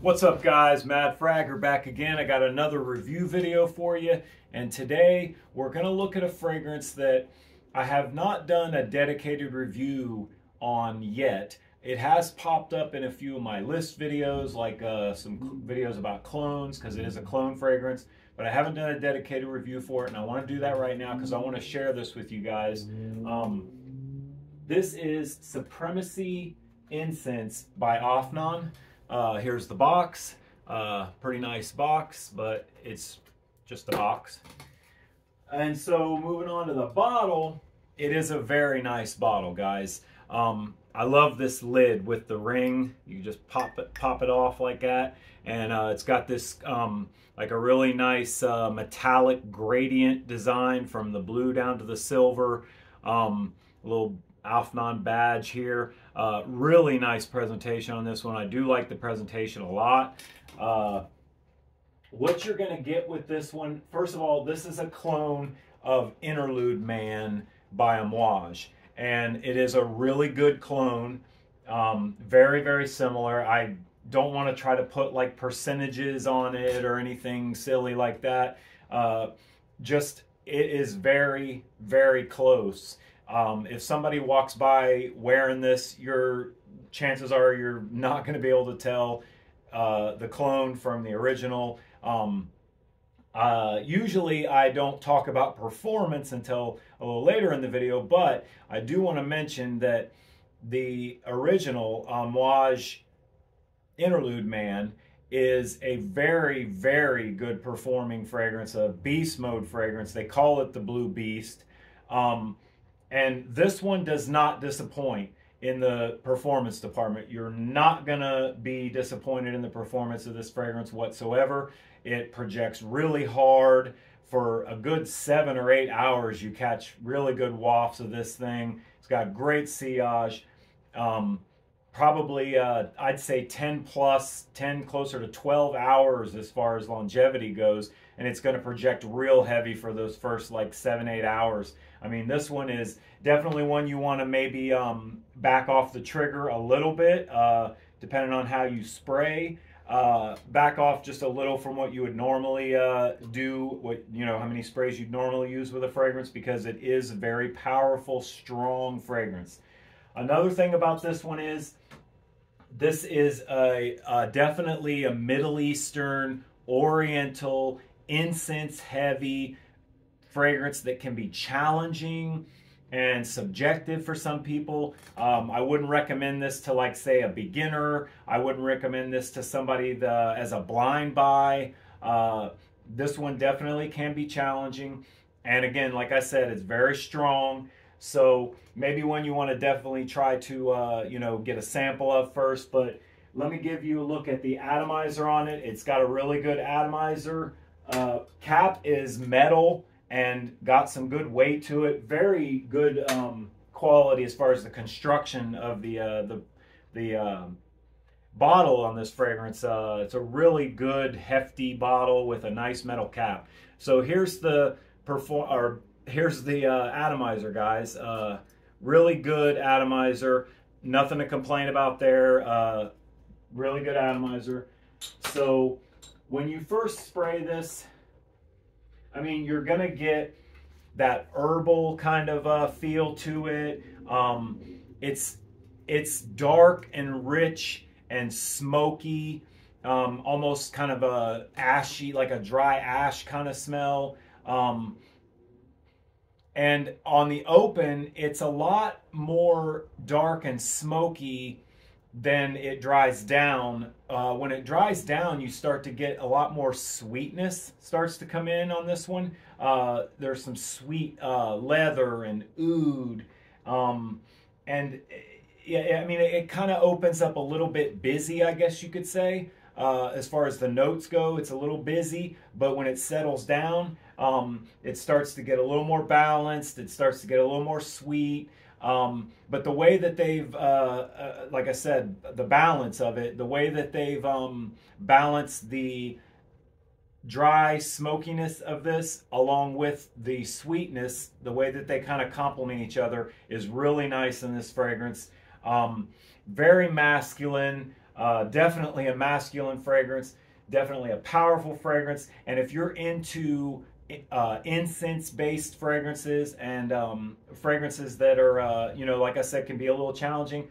What's up, guys? Mad Fragger back again. I got another review video for you, and today we're going to look at a fragrance that I have not done a dedicated review on yet. It has popped up in a few of my list videos, like some videos about clones, because it is a clone fragrance, but I haven't done a dedicated review for it, and I want to do that right now because I want to share this with you guys. This is Supremacy Incense by Afnan. Here's the box. Pretty nice box, but it's just a box. And so moving on to the bottle, it is a very nice bottle, guys. I love this lid with the ring. You just pop it off like that, and it's got this like a really nice metallic gradient design from the blue down to the silver. Little Afnan badge here. Really nice presentation on this one. I do like the presentation a lot. What you're going to get with this one, first of all, this is a clone of Interlude Man by Amouge, and it is a really good clone. Very, very similar. I don't want to try to put like percentages on it or anything silly like that. Just it is very, very close. If somebody walks by wearing this, your chances are you're not going to be able to tell the clone from the original. Usually I don't talk about performance until a little later in the video, but I do want to mention that the original Amouge Interlude Man is a very, very good performing fragrance, a beast mode fragrance. They call it the Blue Beast. And this one does not disappoint in the performance department. You're not gonna be disappointed in the performance of this fragrance whatsoever. It projects really hard. For a good 7 or 8 hours, you catch really good wafts of this thing. It's got great sillage. Probably, I'd say 10 closer to 12 hours as far as longevity goes. And it's gonna project real heavy for those first like 7, 8 hours. I mean, this one is definitely one you want to maybe back off the trigger a little bit, depending on how you spray. Back off just a little from what you would normally do, how many sprays you'd normally use with a fragrance, because it is a very powerful, strong fragrance. Another thing about this one is, this is definitely a Middle Eastern, Oriental, incense-heavy fragrance that can be challenging and subjective for some people. I wouldn't recommend this to, like, say, a beginner. I wouldn't recommend this to somebody as a blind buy. This one definitely can be challenging. And again, like I said, it's very strong. So maybe one you want to definitely try to, get a sample of first. But let me give you a look at the atomizer on it. It's got a really good atomizer. Cap is metal and got some good weight to it. Very good quality as far as the construction of the bottle on this fragrance. It's a really good hefty bottle with a nice metal cap. So here's the atomizer, guys. Really good atomizer. Nothing to complain about there. Really good atomizer. So when you first spray this, I mean, you're gonna get that herbal kind of feel to it. It's dark and rich and smoky, almost kind of a ashy, like a dry ash kind of smell. And on the open, it's a lot more dark and smoky than it dries down. When it dries down, you start to get a lot more sweetness starts to come in on this one. There's some sweet leather and oud. And yeah, I mean, it kind of opens up a little bit busy, I guess you could say. As far as the notes go, it's a little busy, but when it settles down, it starts to get a little more balanced. It starts to get a little more sweet. But the way that they've, like I said, the balance of it, the way that they've balanced the dry smokiness of this along with the sweetness, the way that they kind of complement each other is really nice in this fragrance. Very masculine. Definitely a masculine fragrance, definitely a powerful fragrance. And if you're into incense-based fragrances and fragrances that are, you know, like I said, can be a little challenging,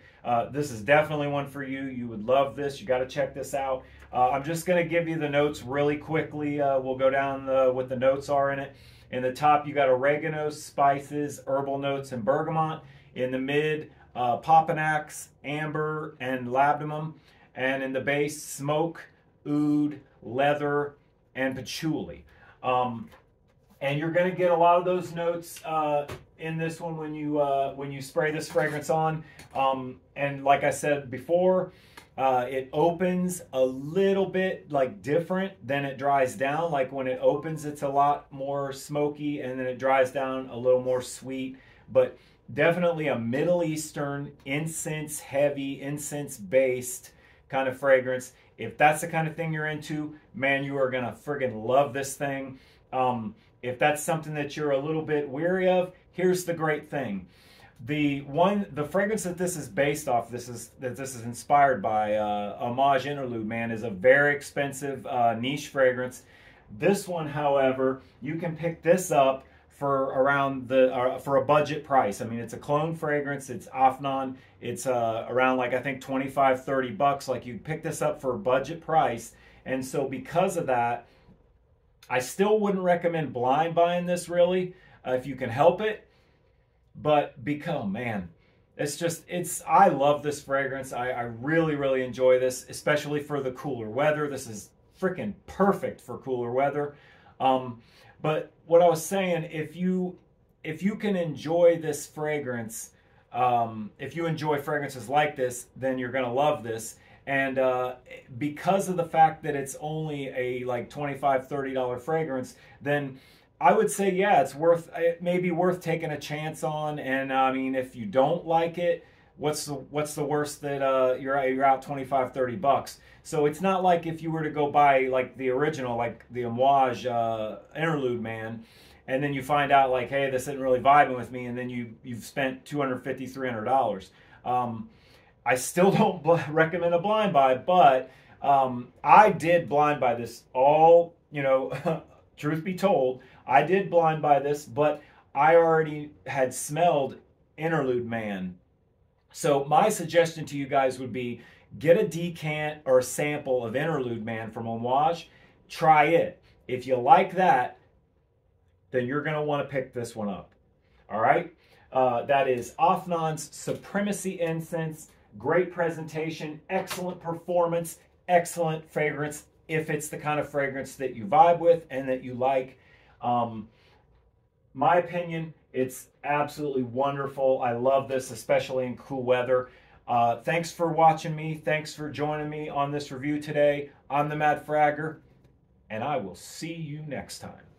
this is definitely one for you. You would love this. You got to check this out. I'm just going to give you the notes really quickly. We'll go down what the notes are in it. In the top, you got oregano, spices, herbal notes, and bergamot. In the mid, popanax, amber, and labdanum. And in the base, smoke, oud, leather, and patchouli. And you're going to get a lot of those notes in this one when you spray this fragrance on. And like I said before, it opens a little bit like different than it dries down. Like when it opens, it's a lot more smoky, and then it dries down a little more sweet. But definitely a Middle Eastern incense heavy, incense based kind of fragrance. If that's the kind of thing you're into, man, you are gonna friggin' love this thing. If that's something that you're a little bit weary of, here's the great thing. The fragrance that this is based off, this is inspired by, Amouge Interlude Man, is a very expensive niche fragrance. This one, however, you can pick this up for around for a budget price. I mean, it's a clone fragrance. It's Afnan. It's around, like, I think $25-30. Like, you pick this up for a budget price, and so because of that, I still wouldn't recommend blind buying this, really, if you can help it. But man, I love this fragrance. I really, really enjoy this, especially for the cooler weather. This is freaking perfect for cooler weather. But what I was saying, if you can enjoy this fragrance, if you enjoy fragrances like this, then you're gonna love this. And because of the fact that it's only a like $25-30 fragrance, then I would say, yeah, it may be worth taking a chance on. And I mean, if you don't like it, what's the worst that you're out $25-30? So it's not like if you were to go buy like the original, like the Amouge Interlude Man, and then you find out like, hey, this isn't really vibing with me, and then you've spent $250-300. I still don't recommend a blind buy, but I did blind buy this. All, you know, truth be told, I did blind buy this, but I already had smelled Interlude Man. So my suggestion to you guys would be, get a decant or a sample of Interlude Man from Amouge. Try it. If you like that, then you're going to want to pick this one up. All right? That is Afnan's Supremacy Incense. Great presentation, excellent performance, excellent fragrance, if it's the kind of fragrance that you vibe with and that you like. My opinion, it's absolutely wonderful. I love this, especially in cool weather. Thanks for watching me. Thanks for joining me on this review today. I'm the Mad Fragger, and I will see you next time.